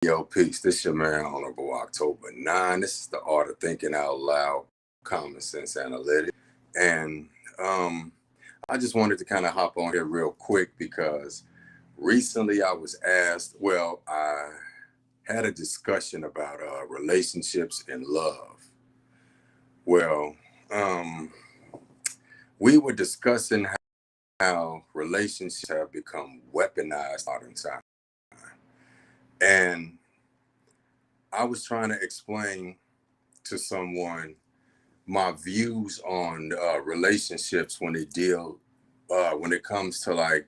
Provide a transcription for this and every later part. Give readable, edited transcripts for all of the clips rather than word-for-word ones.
Yo, peace. This your man, Honorable October 9. This is the art of thinking out loud, common sense analytics. And I just wanted to kind of hop on here real quick because recently I was asked, I had a discussion about relationships and love. Well, um, we were discussing how relationships have become weaponized modern time. And I was trying to explain to someone my views on relationships when it comes to like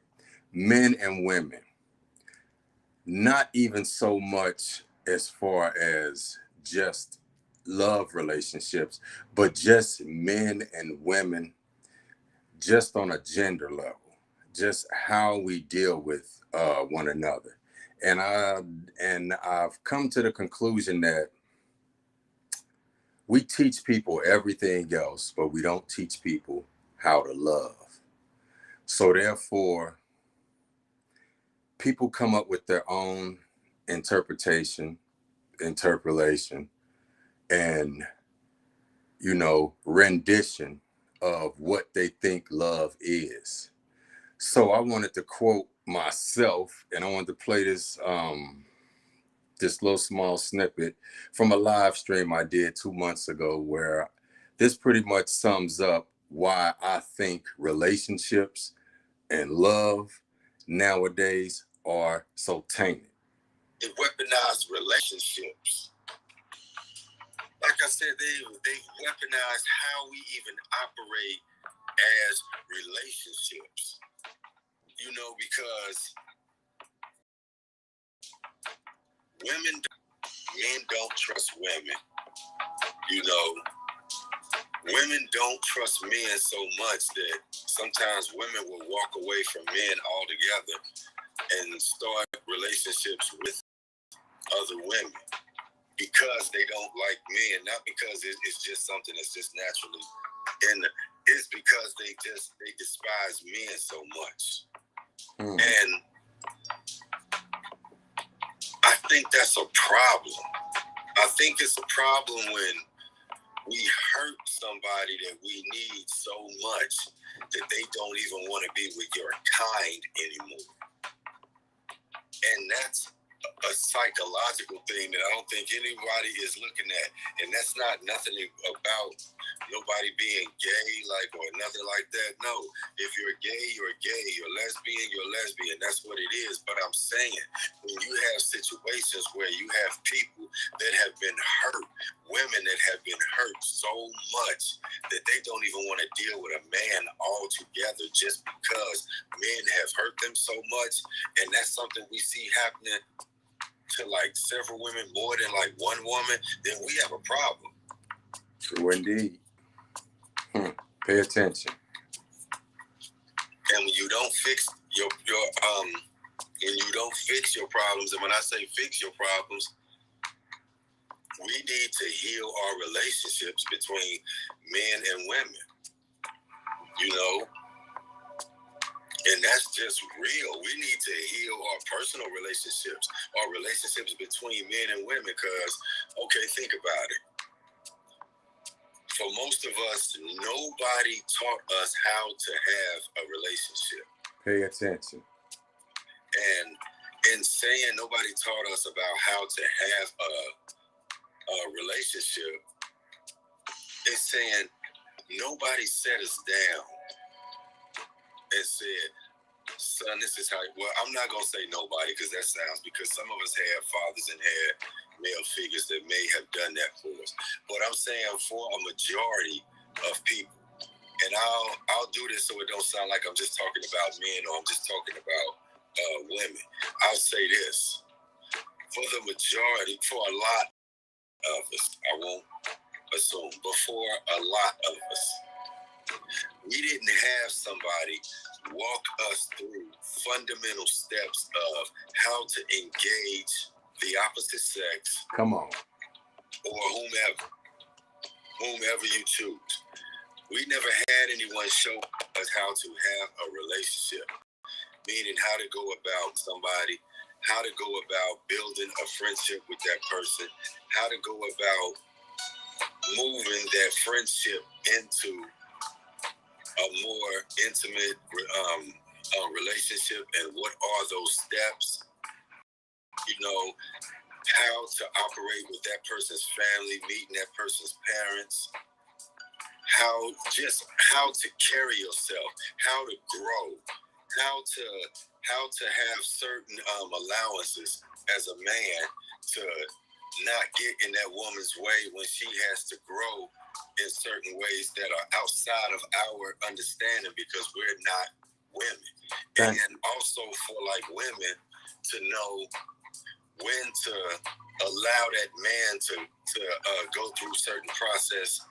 men and women, not even so much as far as just love relationships, but just men and women, just on a gender level, just how we deal with one another. And I've come to the conclusion that we teach people everything else, but we don't teach people how to love. So therefore, people come up with their own interpolation, and rendition of what they think love is. So I wanted to quote myself, and I wanted to play this little small snippet from a live stream I did 2 months ago, where this pretty much sums up why I think relationships and love nowadays are so tainted. It weaponized relationships. Like I said, they weaponized how we even operate as relationships. Because men don't trust women. Women don't trust men so much that sometimes women will walk away from men altogether and start relationships with other women because they don't like men, not because it's just something that's just naturally in them. It's because they despise men so much. And I think that's a problem. I think it's a problem when we hurt somebody that we need so much that they don't even want to be with your kind anymore. And that's a psychological thing that I don't think anybody is looking at. And that's not nothing about nobody being gay, or nothing like that. No, if you're gay, you're gay. You're lesbian, you're lesbian. That's what it is. But I'm saying, when you have situations where you have people that have been hurt, women that have been hurt so much that they don't even want to deal with a man altogether just because men have hurt them so much. And that's something we see happening to several women, more than one woman, then we have a problem. True indeed. Pay attention. And when you don't fix your problems, and when I say fix your problems, we need to heal our relationships between men and women. And that's just real. We need to heal our personal relationships, our relationships between men and women, because, okay, think about it. For most of us, nobody taught us how to have a relationship. Pay attention. And in saying nobody taught us about how to have a relationship, it's saying nobody set us down and said, son, this is how, I'm not going to say nobody because some of us had fathers and had male figures that may have done that for us. But I'm saying for a majority of people, and I'll do this so it don't sound like I'm just talking about men or I'm just talking about women. I'll say this. For the majority, for a lot of us, I won't assume, but for a lot of us, we didn't have somebody walk us through fundamental steps of how to engage the opposite sex. Come on. Or whomever you choose. We never had anyone show us how to have a relationship, meaning how to go about somebody how to go about building a friendship with that person, how to go about moving that friendship into a more intimate relationship, and what are those steps, you know, how to operate with that person's family, meeting that person's parents, how to carry yourself, how to grow, how to have certain allowances as a man to not get in that woman's way when she has to grow in certain ways that are outside of our understanding, because we're not women. Right. And also for like women to know when to allow that man to go through certain process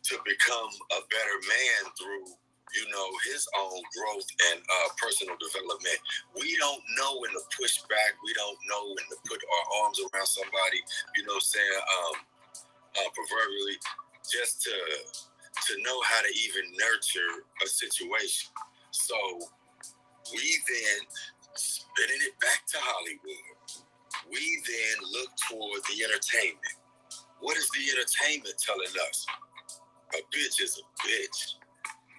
to become a better man through, you know, his own growth and personal development. We don't know when to push back. We don't know when to put our arms around somebody, you know what I'm saying, proverbially, just to know how to even nurture a situation. So we then, spinning it back to Hollywood, we then look toward the entertainment. What is the entertainment telling us? A bitch is a bitch.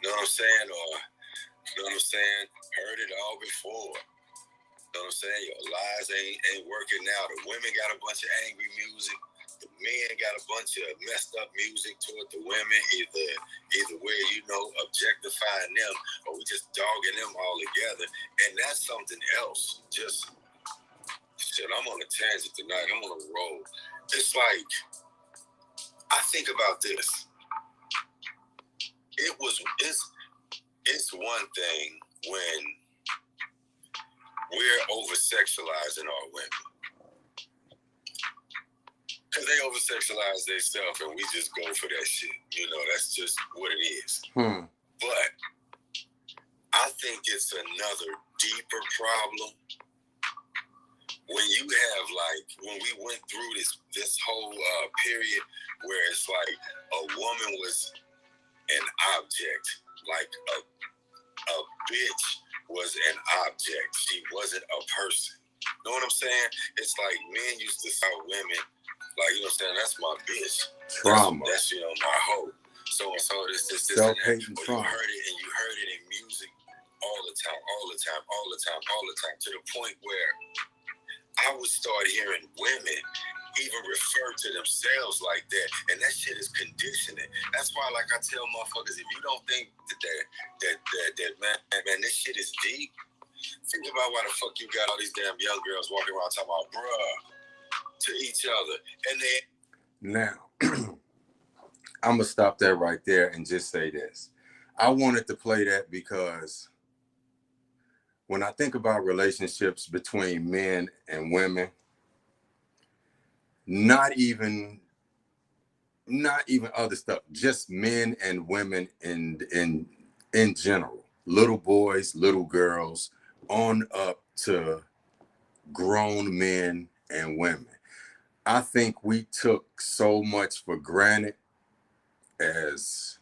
You know what I'm saying? Or, you know what I'm saying? Heard it all before. You know what I'm saying? Your lies ain't working out. The women got a bunch of angry music. The men got a bunch of messed up music toward the women, either way, you know, objectifying them, or we just dogging them all together. And that's something else. Just, shit, I'm on a tangent tonight. I'm on a roll. It's like, I think about this. It's one thing when we're over-sexualizing our women. Because they over-sexualize themselves and we just go for that shit. You know, that's just what it is. But I think it's another deeper problem when you have, like, when we went through this whole period where it's like a woman was an object, like a bitch was an object. She wasn't a person. You know what I'm saying? It's like men used to tell women, like, you know what I'm saying, that's my bitch. Trauma. That's you know, my hoe. So and so, this self-hate and trauma. You heard it in music all the time, to the point where I would start hearing women even refer to themselves like that, and that shit is conditioning. That's why, like, I tell motherfuckers, if you don't think that man, this shit is deep, think about why the fuck you got all these damn young girls walking around talking about bruh to each other, and then now I'm gonna stop that right there and just say this. I wanted to play that because when I think about relationships between men and women, not even other stuff, just men and women in general, little boys, little girls, on up to grown men and women. I think we took so much for granted as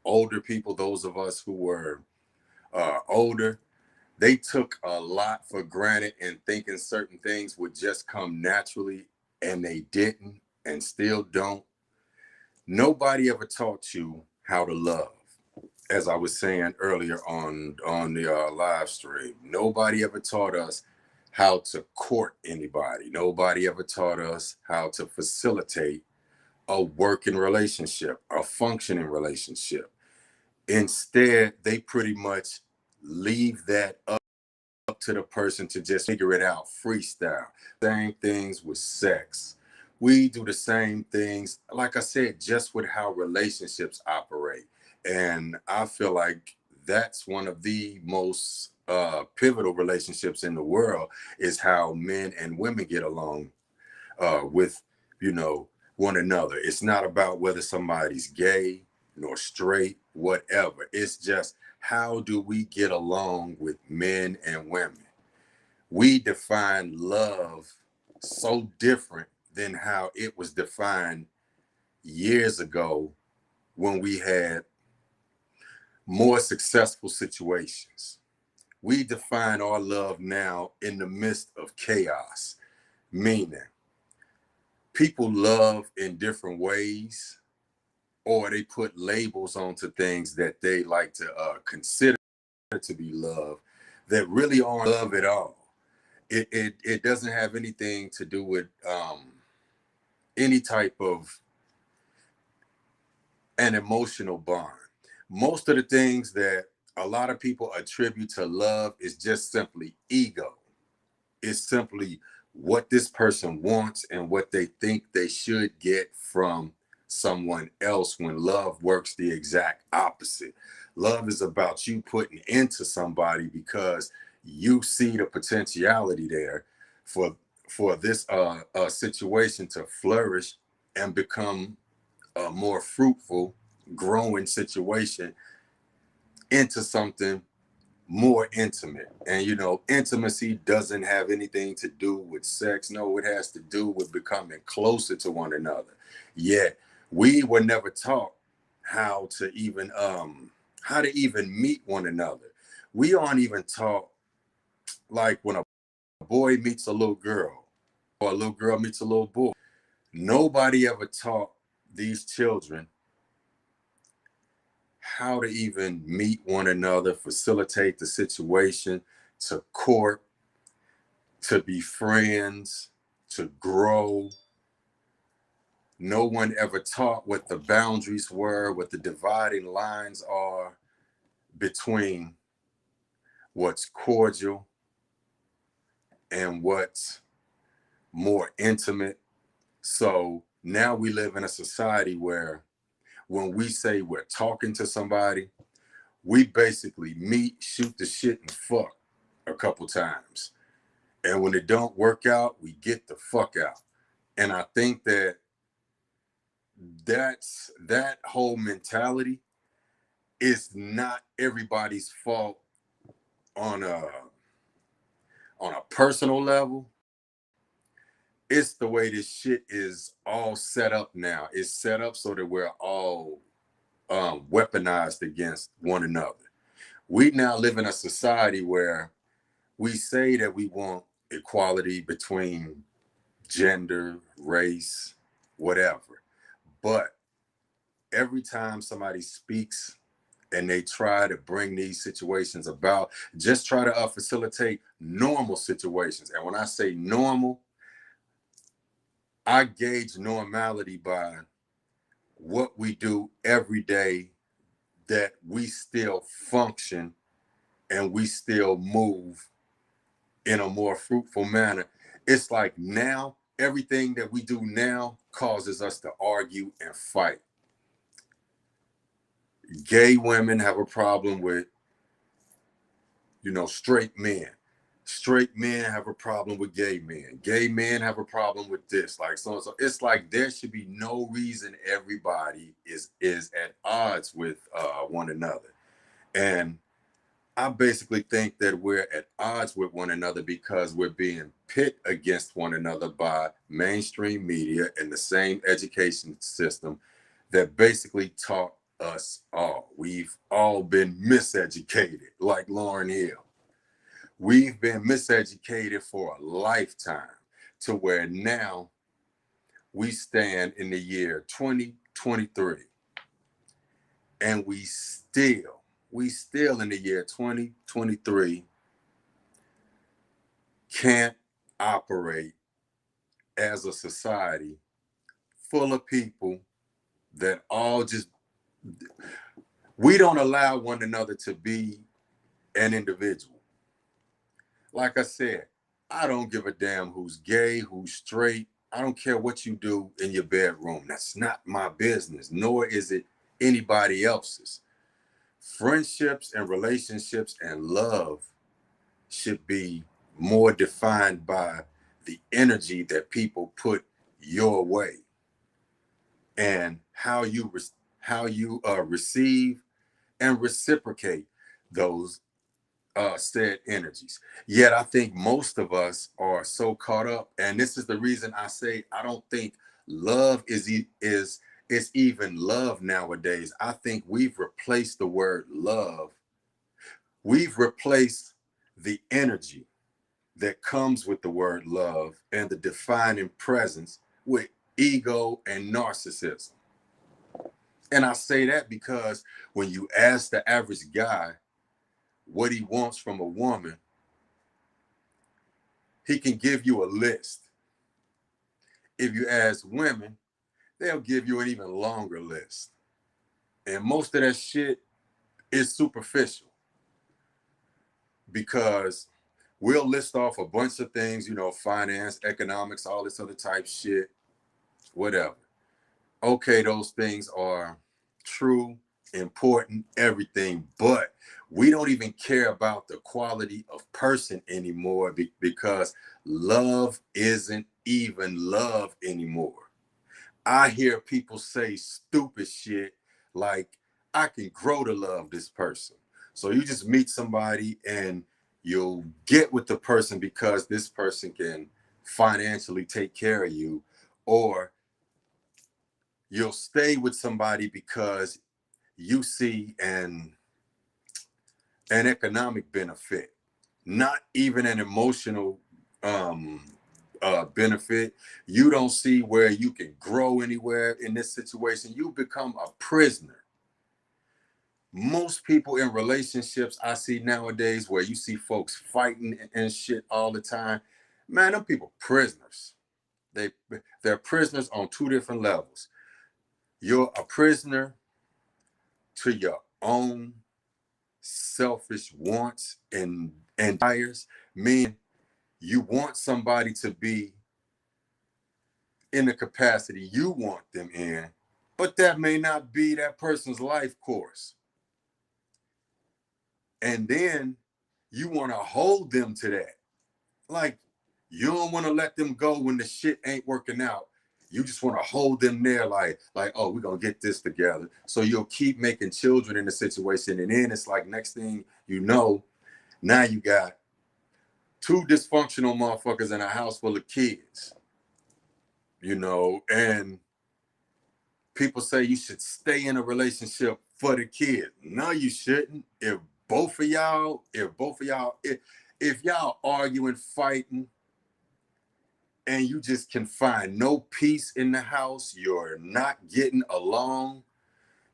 older people, those of us who were older. They took a lot for granted and thinking certain things would just come naturally, and they didn't and still don't. Nobody ever taught you how to love. As I was saying earlier on the live stream, nobody ever taught us how to court anybody. Nobody ever taught us how to facilitate a working relationship, a functioning relationship. Instead, they pretty much leave that up to the person to just figure it out, freestyle. Same things with sex. We do the same things, like I said, just with how relationships operate. And I feel like that's one of the most pivotal relationships in the world, is how men and women get along with, you know, one another. It's not about whether somebody's gay nor straight, whatever. It's just, how do we get along with men and women? We define love so different than how it was defined years ago, when we had more successful situations. we define our love now in the midst of chaos, meaning people love in different ways, or they put labels onto things that they like to consider to be love that really aren't love at all. It doesn't have anything to do with any type of an emotional bond. Most of the things that a lot of people attribute to love is just simply ego. It's simply what this person wants and what they think they should get from someone else, when love works the exact opposite. Love is about you putting into somebody because you see the potentiality there for this situation to flourish and become a more fruitful, growing situation into something more intimate. And intimacy doesn't have anything to do with sex. No, it has to do with becoming closer to one another. Yet we were never taught how to even meet one another. We aren't even taught, like, when a boy meets a little girl or a little girl meets a little boy. Nobody ever taught these children how to even meet one another, facilitate the situation, to court, to be friends, to grow. No one ever taught what the boundaries were, what the dividing lines are between what's cordial and what's more intimate. So now we live in a society where when we say we're talking to somebody, we basically meet, shoot the shit, and fuck a couple times. And when it don't work out, we get the fuck out. And I think that whole mentality is not everybody's fault on a personal level. It's the way this shit is all set up now. It's set up so that we're all weaponized against one another. We now live in a society where we say that we want equality between gender, race, whatever. But every time somebody speaks and they try to bring these situations about, just try to facilitate normal situations. And when I say normal, I gauge normality by what we do every day, that we still function and we still move in a more fruitful manner. It's like now, everything that we do now causes us to argue and fight. Gay women have a problem with, straight men. Straight men have a problem with gay men. Gay men have a problem with this. Like so and so. It's like there should be no reason everybody is at odds with one another. And I basically think that we're at odds with one another because we're being pit against one another by mainstream media and the same education system that basically taught us all. We've all been miseducated, like Lauryn Hill. We've been miseducated for a lifetime, to where now we stand in the year 2023 and we still in the year 2023 can't operate as a society full of people that all just, we don't allow one another to be an individual. Like I said, I don't give a damn who's gay, who's straight. I don't care what you do in your bedroom. That's not my business, nor is it anybody else's. Friendships and relationships and love should be more defined by the energy that people put your way and how you receive and reciprocate those said energies. Yet I think most of us are so caught up, and this is the reason I say I don't think love is even love nowadays. I think we've replaced the word love. We've replaced the energy that comes with the word love and the defining presence with ego and narcissism. And I say that because when you ask the average guy what he wants from a woman, he can give you a list. If you ask women, they'll give you an even longer list. And most of that shit is superficial because we'll list off a bunch of things, you know, finance, economics, all this other type shit, whatever. Okay, those things are true, important, everything, but we don't even care about the quality of person anymore because love isn't even love anymore. I hear people say stupid shit like, I can grow to love this person. So you just meet somebody and you'll get with the person because this person can financially take care of you, or you'll stay with somebody because you see an economic benefit, not even an emotional benefit. You don't see where you can grow anywhere in this situation. You become a prisoner. Most people in relationships I see nowadays where you see folks fighting and shit all the time, man, them people prisoners. They're prisoners on two different levels. You're a prisoner to your own selfish wants and desires, meaning you want somebody to be in the capacity you want them in, but that may not be that person's life course. And then you want to hold them to that. Like, you don't want to let them go when the shit ain't working out. You just want to hold them there like, oh, we're going to get this together. So you'll keep making children in the situation. And then it's like, next thing you know, now you got two dysfunctional motherfuckers in a house full of kids, you know, and people say you should stay in a relationship for the kid. No, you shouldn't. If y'all arguing, fighting, and you just can find no peace in the house, you're not getting along,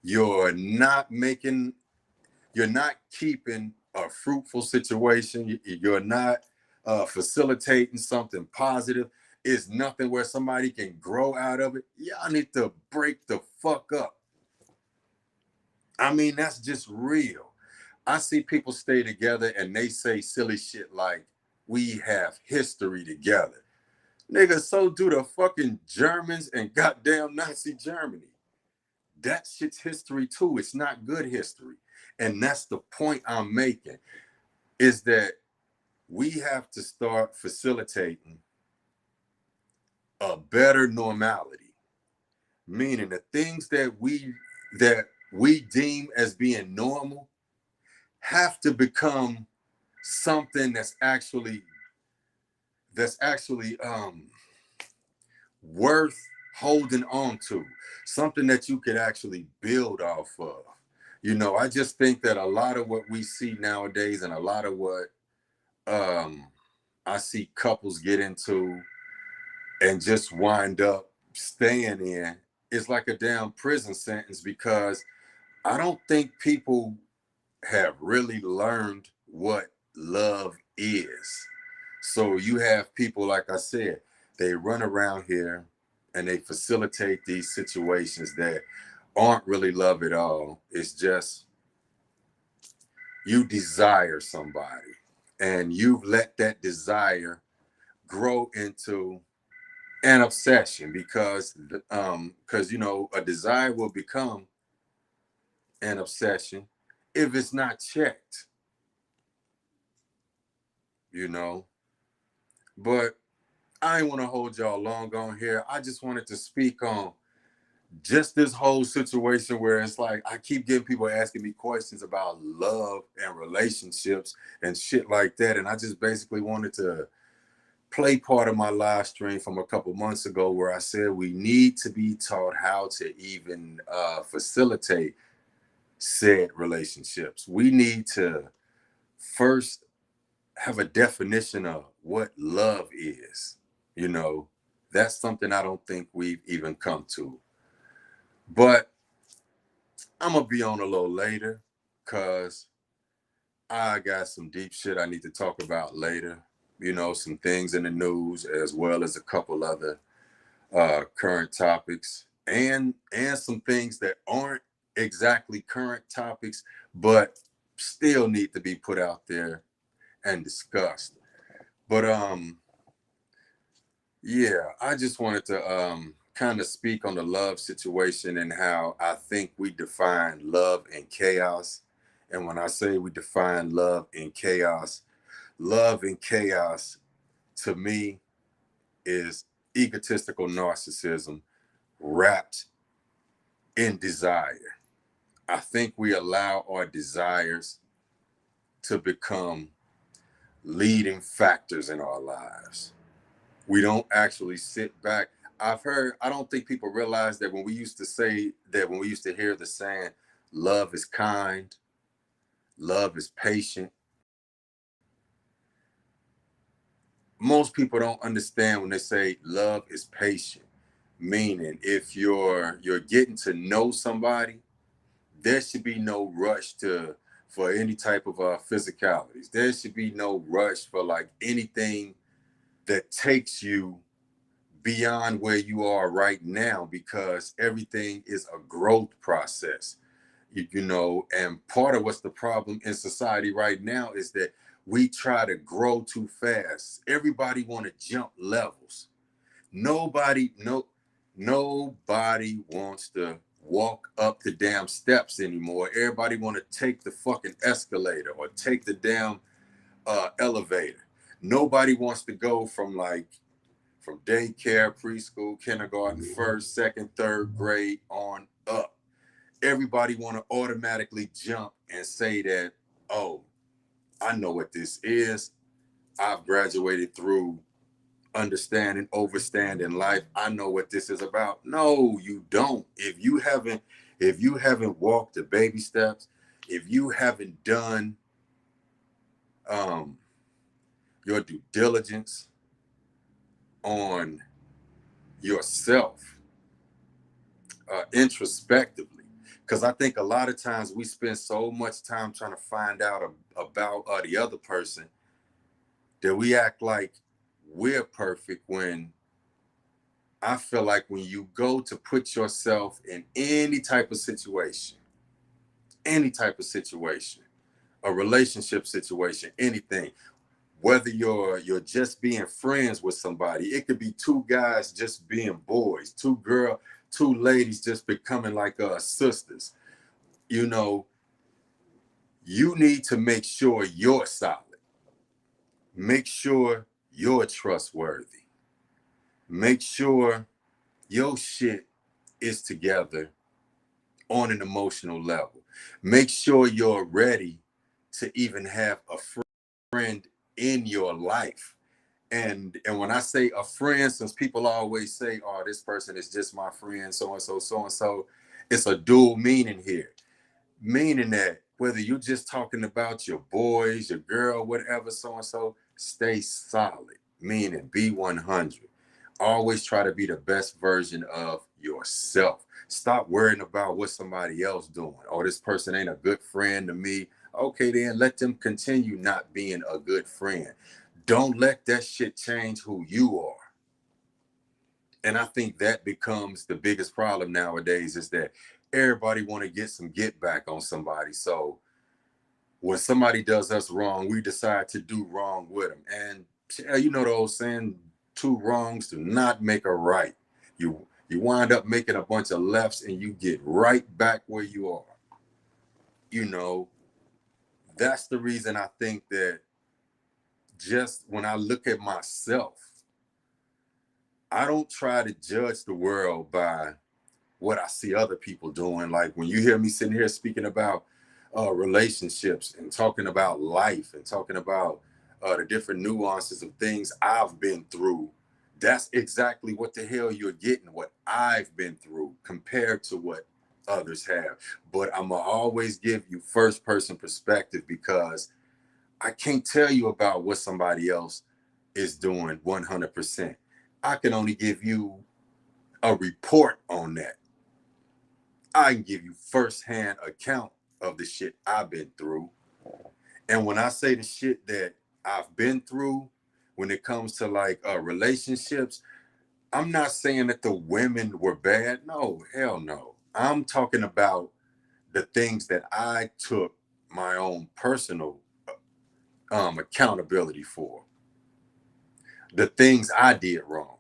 you're not keeping a fruitful situation, you're not facilitating something positive, is nothing where somebody can grow out of it, y'all need to break the fuck up. I mean, that's just real. I see people stay together and they say silly shit like, we have history together. Nigga, so do the fucking Germans and goddamn Nazi Germany. That shit's history too. It's not good history. And that's the point I'm making, is that we have to start facilitating a better normality. Meaning the things that we deem as being normal have to become something that's actually worth holding on to, something that you could actually build off of. You know, I just think that a lot of what we see nowadays and a lot of what I see couples get into and just wind up staying in is like a damn prison sentence, because I don't think people have really learned what love is. So you have people, like I said, they run around here and they facilitate these situations that aren't really love at all. It's just you desire somebody and you've let that desire grow into an obsession, because you know, a desire will become an obsession if it's not checked, you know. But I ain't want to hold y'all long on here. I just wanted to speak on just this whole situation where it's like I keep getting people asking me questions about love and relationships and shit like that. And I just basically wanted to play part of my live stream from a couple months ago where I said we need to be taught how to even facilitate said relationships. We need to first have a definition of what love is. You know, that's something I don't think we've even come to. But I'm gonna be on a little later because I got some deep shit I need to talk about later. You know, some things in the news as well as a couple other current topics and some things that aren't exactly current topics, but still need to be put out there and discussed. But yeah, I just wanted to kind of speak on the love situation and how I think we define love and chaos. And when I say we define love and chaos to me is egotistical narcissism wrapped in desire. I think we allow our desires to become leading factors in our lives. We don't actually sit back. I don't think people realize that when we used to say that, when we used to hear the saying, love is kind, love is patient, most people don't understand when they say love is patient. Meaning, if you're getting to know somebody, there should be no rush to for any type of physicalities. There should be no rush for like anything that takes you beyond where you are right now, because everything is a growth process. You know, and part of what's the problem in society right now is that we try to grow too fast. Everybody want to jump levels. Nobody, no, nobody wants to walk up the damn steps anymore. Everybody want to take the fucking escalator or take the damn elevator. Nobody wants to go from daycare, preschool, kindergarten, first, second, third grade on up. Everybody want to automatically jump and say that, oh, I know what this is. I've graduated through understanding, overstanding life. I know what this is about. No, you don't. If you haven't walked the baby steps, if you haven't done your due diligence on yourself introspectively, because I think a lot of times we spend so much time trying to find out about the other person that we act like we're perfect, when I feel like when you go to put yourself in any type of situation, a relationship situation, anything, whether you're just being friends with somebody, it could be two guys just being boys, two ladies just becoming like sisters. You know, you need to make sure you're solid. Make sure you're trustworthy. Make sure your shit is together on an emotional level. Make sure you're ready to even have a friend in your life. And when I say a friend, since people always say, oh, this person is just my friend, so and so, so and so, it's a dual meaning here. Meaning that whether you're just talking about your boys, your girl, whatever, so and so, stay solid. Meaning be 100. Always try to be the best version of yourself. Stop worrying about what somebody else doing. Oh, this person ain't a good friend to me. Okay, then let them continue not being a good friend. Don't let that shit change who you are. And I think that becomes the biggest problem nowadays, is that everybody want to get some get back on somebody. So when somebody does us wrong, we decide to do wrong with them. And you know the old saying, two wrongs do not make a right. You wind up making a bunch of lefts and you get right back where you are. You know, that's the reason I think that just when I look at myself, I don't try to judge the world by what I see other people doing. Like when you hear me sitting here speaking about relationships and talking about life and talking about the different nuances of things I've been through, that's exactly what the hell you're getting, what I've been through compared to what others have. But I'm gonna always give you first person perspective, because I can't tell you about what somebody else is doing 100%. I can only give you a report on that. I can give you firsthand account of the shit I've been through. And when I say the shit that I've been through, when it comes to like relationships, I'm not saying that the women were bad. No, hell no. I'm talking about the things that I took my own personal accountability for, the things I did wrong,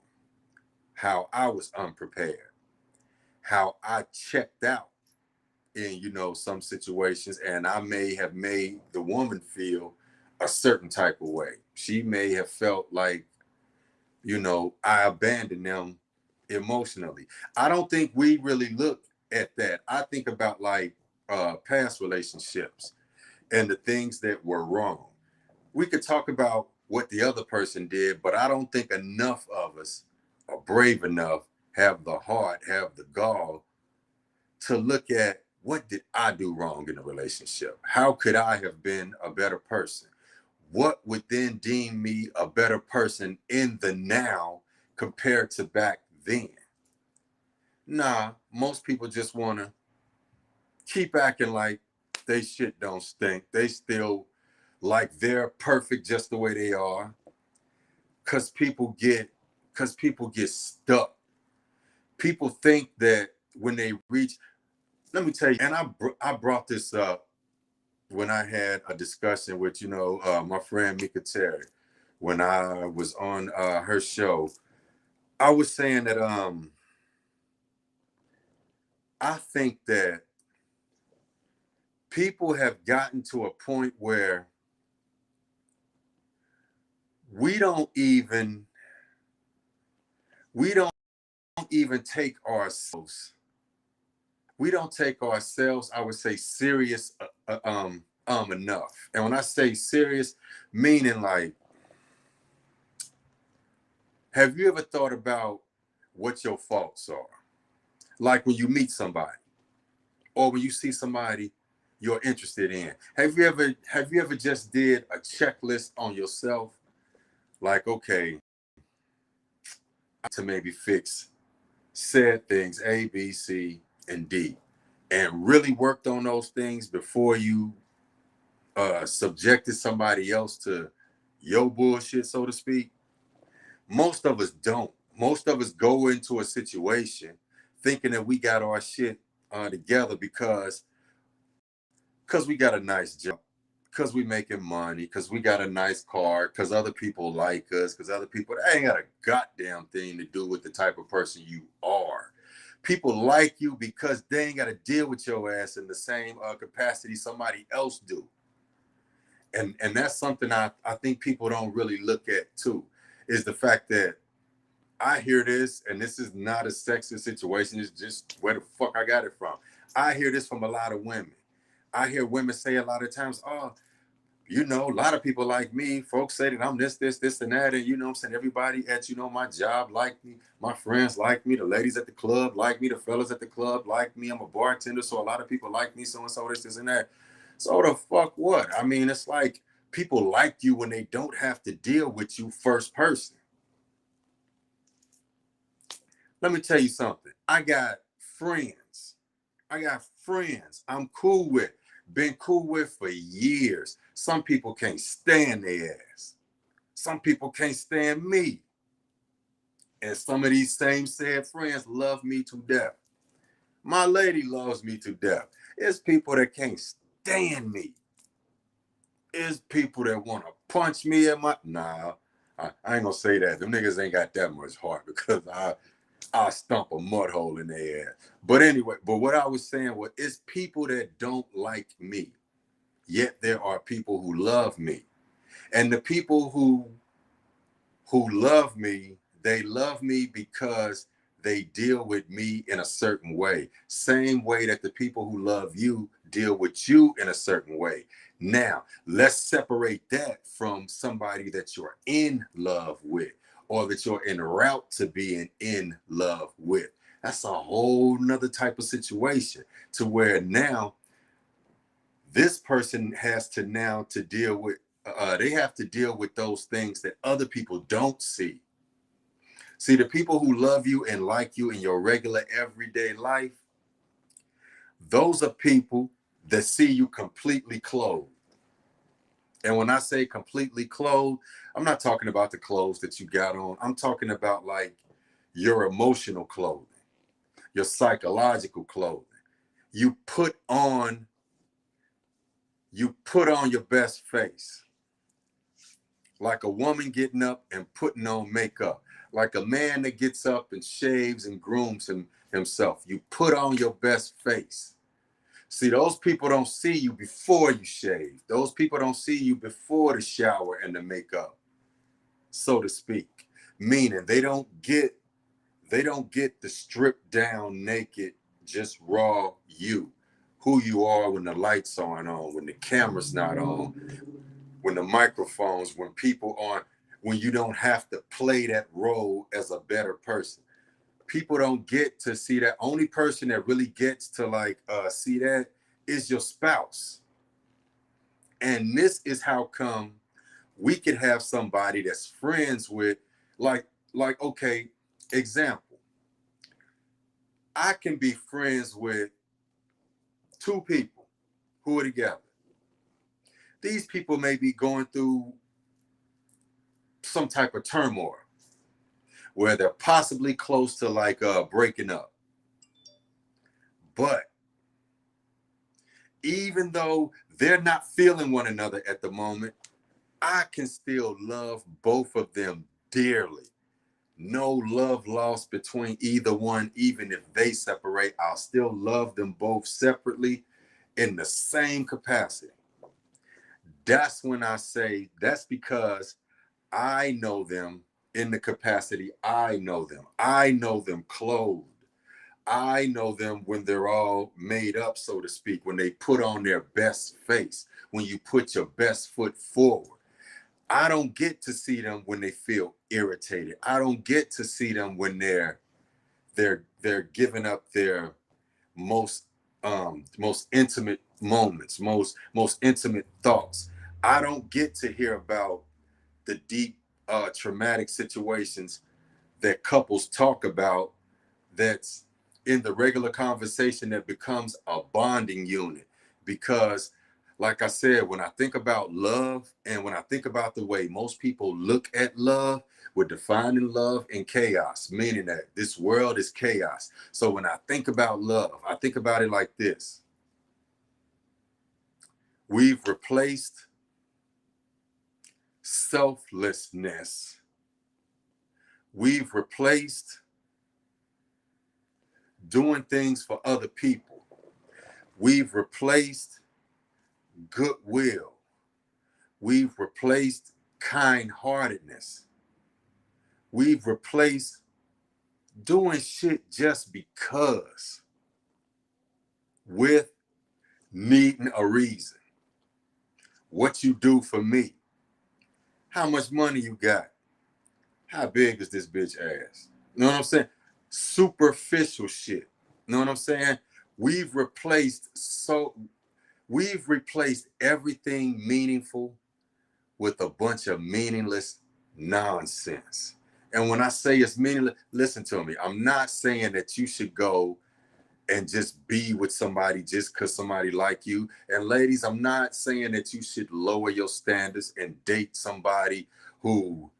how I was unprepared, how I checked out in, you know, some situations, and I may have made the woman feel a certain type of way. She may have felt like, you know, I abandoned them emotionally. I don't think we really look at that. I think about like past relationships and the things that were wrong. We could talk about what the other person did, but I don't think enough of us are brave enough, have the heart, have the gall to look at what did I do wrong in a relationship? How could I have been a better person? What would then deem me a better person in the now compared to back then? Nah, most people just want to keep acting like they shit don't stink. They still like they're perfect just the way they are. Cause people get stuck. People think that when they reach, let me tell you, and I brought this up when I had a discussion with, you know, my friend Mika Terry, when I was on her show. I was saying that I think that people have gotten to a point where we don't even we don't even take ourselves we don't take ourselves, I would say, serious enough. And when I say serious, meaning like, have you ever thought about what your faults are? Like when you meet somebody or when you see somebody you're interested in. Have you ever just did a checklist on yourself? Like, okay, to maybe fix said things A, B, C, and D, and really worked on those things before you subjected somebody else to your bullshit, so to speak. Most of us don't. Most of us go into a situation thinking that we got our shit together because we got a nice job, because we making money, because we got a nice car, because other people like us, because other people, that ain't got a goddamn thing to do with the type of person you are. People like you because they ain't got to deal with your ass in the same capacity somebody else do. And that's something I think people don't really look at too, is the fact that I hear this, and this is not a sexist situation, it's just where the fuck I got it from. I hear this from a lot of women. I hear women say a lot of times, oh, you know, a lot of people like me, folks say that I'm this, and that. And you know what I'm saying? Everybody at, you know, my job like me, my friends like me, the ladies at the club like me, the fellas at the club like me. I'm a bartender, so a lot of people like me, so and so, this, and that. So the fuck what? I mean, it's like people like you when they don't have to deal with you first person. Let me tell you something. I got friends. I'm cool with, been cool with for years. Some people can't stand their ass. Some people can't stand me. And some of these same said friends love me to death. My lady loves me to death. It's people that can't stand me. It's people that want to punch me in my, nah, I ain't gonna say that. Them niggas ain't got that much heart because I stomp a mud hole in their ass. But anyway, but what I was saying was, it's people that don't like me, yet there are people who love me. And the people who love me, they love me because they deal with me in a certain way. Same way that the people who love you deal with you in a certain way. Now, let's separate that from somebody that you're in love with or that you're en route to being in love with. That's a whole nother type of situation, to where now this person has to now to deal with they have to deal with those things that other people don't see. See, the people who love you and like you in your regular everyday life, those are people that see you completely clothed. And when I say completely clothed, I'm not talking about the clothes that you got on. I'm talking about like your emotional clothing, your psychological clothing. You put on your best face. Like a woman getting up and putting on makeup. Like a man that gets up and shaves and grooms himself. You put on your best face. See, those people don't see you before you shave. Those people don't see you before the shower and the makeup, so to speak. Meaning they don't get the stripped down, naked, just raw you. Who you are when the lights aren't on, when the camera's not on, when the microphones, when people aren't, when you don't have to play that role as a better person. People don't get to see that. Only person that really gets to like see that is your spouse. And this is how come we could have somebody that's friends with, like okay, example, I can be friends with two people who are together. These people may be going through some type of turmoil where they're possibly close to like breaking up. But even though they're not feeling one another at the moment, I can still love both of them dearly. No love lost between either one. Even if they separate, I'll still love them both separately in the same capacity. That's when I say that's because I know them in the capacity I know them. I know them clothed. I know them when they're all made up, so to speak, when they put on their best face, when you put your best foot forward. I don't get to see them when they feel irritated. I don't get to see them when they're giving up their most most intimate moments, most intimate thoughts. I don't get to hear about the deep traumatic situations that couples talk about, that's in the regular conversation, that becomes a bonding unit. Because like I said, when I think about love and when I think about the way most people look at love, we're defining love in chaos, meaning that this world is chaos. So when I think about love, I think about it like this. We've replaced selflessness. We've replaced doing things for other people. We've replaced goodwill. We've replaced kind-heartedness. We've replaced doing shit just because with needing a reason. What you do for me. How much money you got? How big is this bitch ass? You know what I'm saying? Superficial shit. You know what I'm saying? We've replaced everything meaningful with a bunch of meaningless nonsense. And when I say it's meaningless, listen to me. I'm not saying that you should go and just be with somebody just because somebody like you. And ladies, I'm not saying that you should lower your standards and date somebody who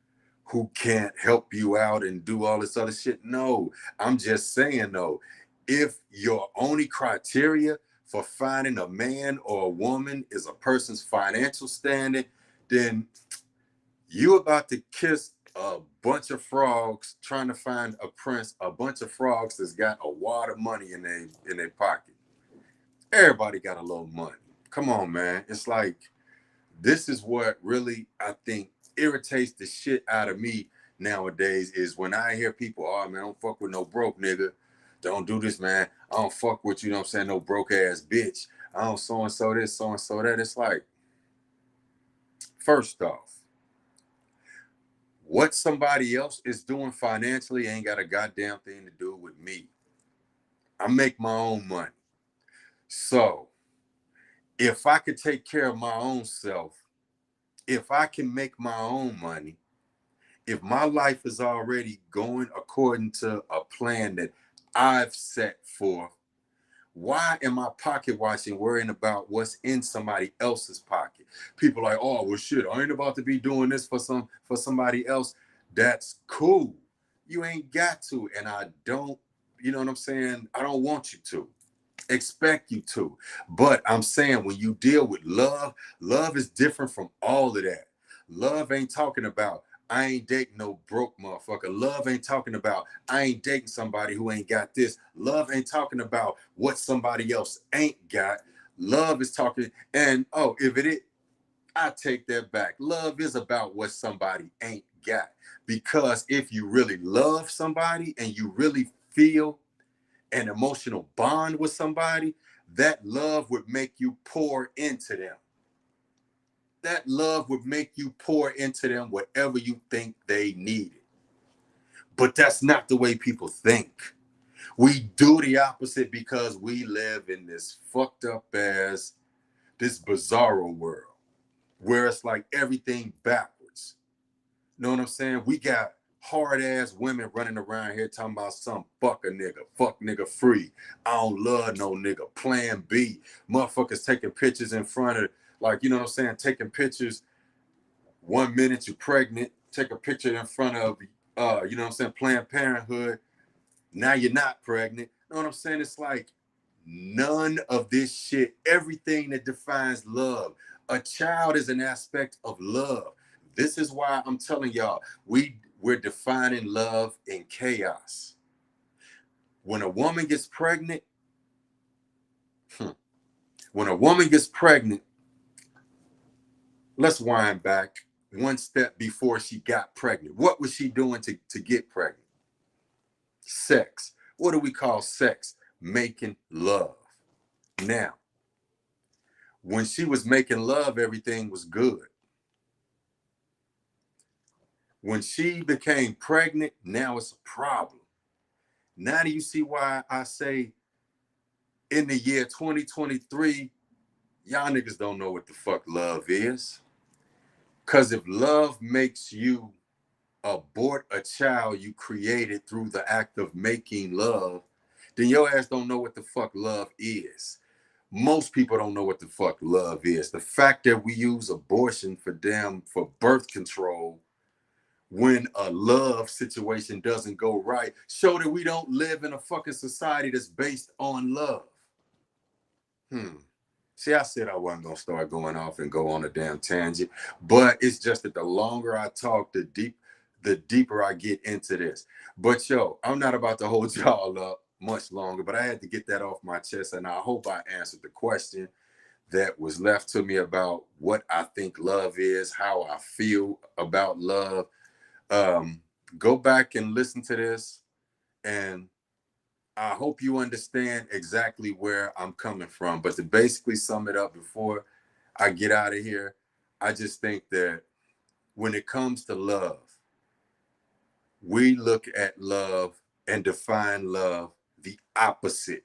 can't help you out and do all this other shit. No, I'm just saying though, if your only criteria for finding a man or a woman is a person's financial standing, then you about to kiss a bunch of frogs trying to find a prince, a bunch of frogs that's got a wad of money in their pocket. Everybody got a little money. Come on, man. It's like, this is what really, I think, irritates the shit out of me nowadays, is when I hear people, oh man, I don't fuck with no broke nigga. Don't do this, man. I don't fuck with, you know what I'm saying, no broke ass bitch. I don't so-and-so this, so-and-so that. It's like, first off, what somebody else is doing financially ain't got a goddamn thing to do with me. I make my own money. So if I could take care of my own self, If I can make my own money, if my life is already going according to a plan that I've set forth, why am I pocket watching, worrying about what's in somebody else's pocket? People like, oh well, shit, I ain't about to be doing this for somebody else. That's cool. You ain't got to, and I don't. You know what I'm saying? I don't want you to. Expect you to. But I'm saying when you deal with love, love is different from all of that. Love ain't talking about I ain't dating no broke motherfucker. Love ain't talking about I ain't dating somebody who ain't got this. Love ain't talking about what somebody else ain't got. Love is talking, and oh, if it is, I take that back. Love is about what somebody ain't got. Because if you really love somebody and you really feel an emotional bond with somebody, that love would make you pour into them. That love would make you pour into them whatever you think they needed. But that's not the way people think. We do the opposite because we live in this fucked up ass, this bizarro world where it's like everything backwards. You know what I'm saying? We got hard ass women running around here talking about some fuck a nigga, fuck nigga free. I don't love no nigga. Plan B. Motherfuckers taking pictures in front of, like, you know what I'm saying? Taking pictures 1 minute you're pregnant, take a picture in front of, you know what I'm saying? Planned Parenthood. Now you're not pregnant. You know what I'm saying? It's like none of this shit, everything that defines love. A child is an aspect of love. This is why I'm telling y'all, we're defining love in chaos. When a woman gets pregnant, when a woman gets pregnant, let's wind back one step before she got pregnant. What was she doing to get pregnant? Sex. What do we call sex? Making love. Now, when she was making love, everything was good. When she became pregnant, now it's a problem. Now do you see why I say in the year 2023, y'all niggas don't know what the fuck love is? Because if love makes you abort a child you created through the act of making love, then your ass don't know what the fuck love is. Most people don't know what the fuck love is. The fact that we use abortion for birth control when a love situation doesn't go right show that we don't live in a fucking society that's based on love. See, I said I wasn't gonna start going off and go on a damn tangent, but it's just that the longer I talk, the deeper I get into this. But yo, I'm not about to hold y'all up much longer, but I had to get that off my chest, and I hope I answered the question that was left to me about what I think love is, how I feel about love. Go back and listen to this, and I hope you understand exactly where I'm coming from. But to basically sum it up before I get out of here, I just think that when it comes to love, we look at love and define love the opposite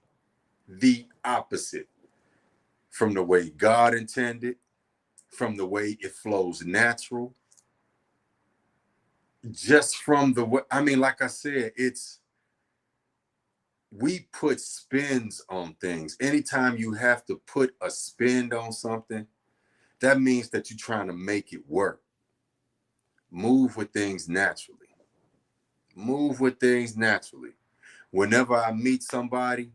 from the way God intended, from the way it flows natural, just from the way, I mean, like I said, we put spins on things. Anytime you have to put a spin on something, that means that you're trying to make it work. Move with things naturally. Move with things naturally. Whenever I meet somebody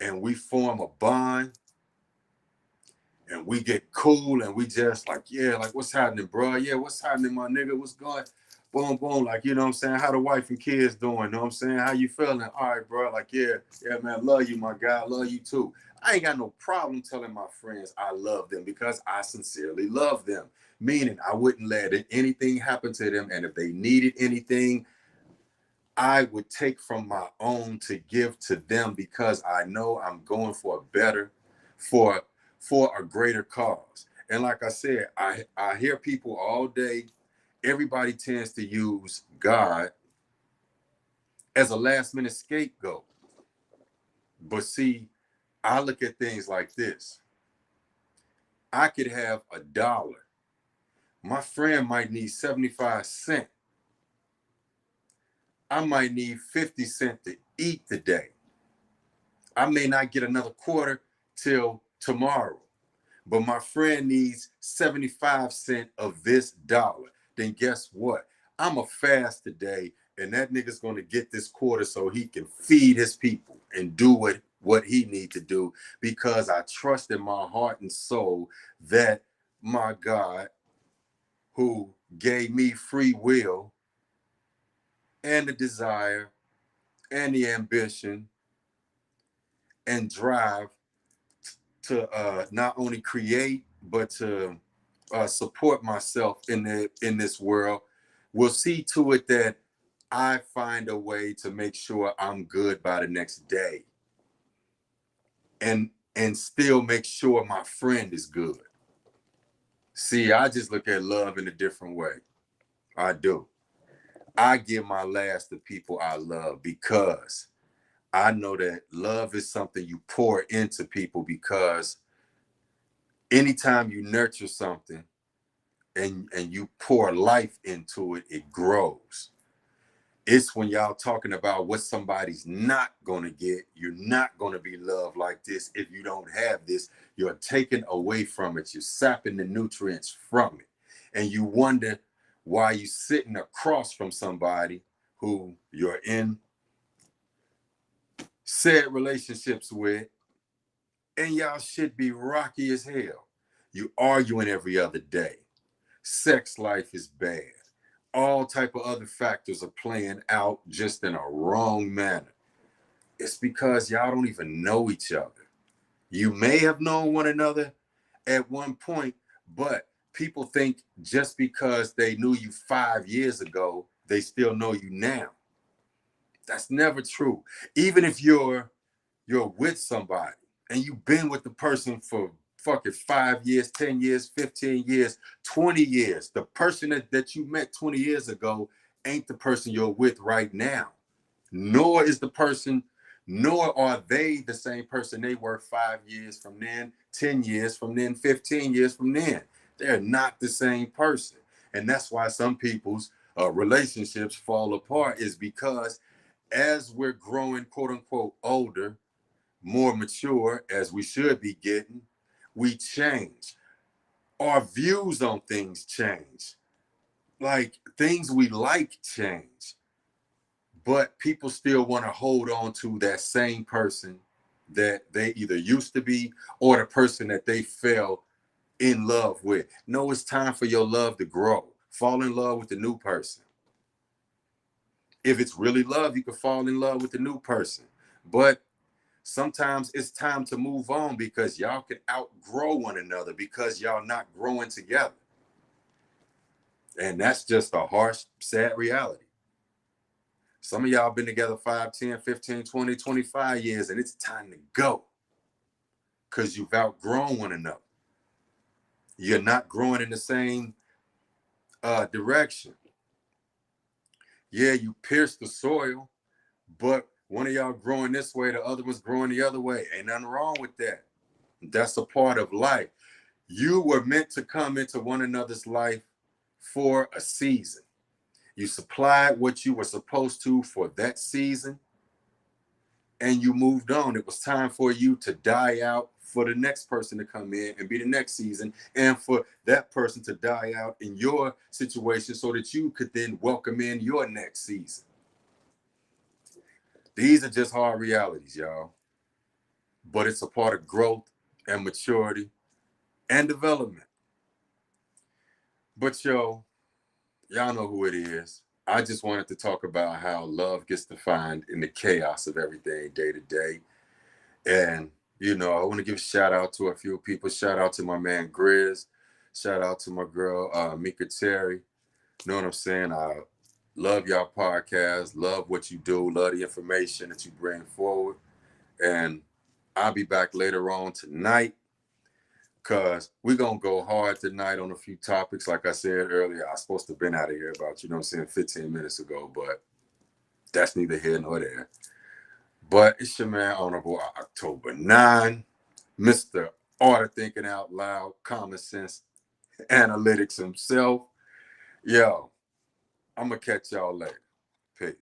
and we form a bond and we get cool and we just like, yeah, like what's happening, bro? Yeah, what's happening, my nigga? What's going? Boom, boom, like, you know what I'm saying? How the wife and kids doing? Know what I'm saying? How you feeling? All right, bro. Like, yeah, man, love you, my guy. Love you too. I ain't got no problem telling my friends I love them because I sincerely love them. Meaning I wouldn't let anything happen to them. And if they needed anything, I would take from my own to give to them because I know I'm going for a better, for a greater cause. And like I said, I hear people all day. Everybody tends to use God as a last minute scapegoat. But see, I look at things like this. I could have $1 My friend might need 75 cents. I might need 50 cents to eat today. I may not get another quarter till tomorrow, but my friend needs 75 cents of this dollar. Then guess what? I'm a fast today, and that nigga's gonna get this quarter so he can feed his people and do what he need to do, because I trust in my heart and soul that my God, who gave me free will and the desire and the ambition and drive to not only create but to support myself in this world, will see to it that I find a way to make sure I'm good by the next day, and still make sure my friend is good. See, I just look at love in a different way. I do. I give my last to people I love, because I know that love is something you pour into people, because anytime you nurture something and you pour life into it, it grows. It's when y'all talking about what somebody's not gonna get. You're not gonna be loved like this if you don't have this. You're taking away from it. You're sapping the nutrients from it. And you wonder why you sitting across from somebody who you're in said relationships with, and y'all should be rocky as hell. You arguing every other day. Sex life is bad. All type of other factors are playing out just in a wrong manner. It's because y'all don't even know each other. You may have known one another at one point, but people think just because they knew you 5 years ago, they still know you now. That's never true. Even if you're with somebody and you've been with the person for fucking 5 years, 10 years, 15 years, 20 years, the person that you met 20 years ago ain't the person you're with right now. Nor are they the same person they were 5 years from then, 10 years from then, 15 years from then. They're not the same person. And that's why some people's relationships fall apart, is because as we're growing, quote unquote, older, more mature, as we should be getting, we change. Our views on things change. Like, things we like change. But people still want to hold on to that same person that they either used to be, or the person that they fell in love with. No, it's time for your love to grow. Fall in love with the new person. If it's really love, you can fall in love with the new person. But sometimes it's time to move on, because y'all can outgrow one another, because y'all not growing together. And that's just a harsh, sad reality. Some of y'all been together 5, 10, 15, 20, 25 years, and it's time to go, because you've outgrown one another. You're not growing in the same direction. Yeah, you pierced the soil, but one of y'all growing this way, the other one's growing the other way. Ain't nothing wrong with that. That's a part of life. You were meant to come into one another's life for a season. You supplied what you were supposed to for that season, and you moved on. It was time for you to die out, for the next person to come in and be the next season, and for that person to die out in your situation so that you could then welcome in your next season. These are just hard realities, y'all. But it's a part of growth and maturity and development. But y'all know who it is. I just wanted to talk about how love gets defined in the chaos of everything day to day. And, I want to give a shout out to a few people. Shout out to my man Grizz. Shout out to my girl Mika Terry. Know what I'm saying? I love y'all podcast. Love what you do. Love the information that you bring forward. And I'll be back later on tonight, because we're going to go hard tonight on a few topics. Like I said earlier, I was supposed to have been out of here about, 15 minutes ago, but that's neither here nor there. But it's your man, Honorable October 9, Mr. Order Thinking Out Loud, Common Sense analytics himself. Yo, I'm gonna catch y'all later.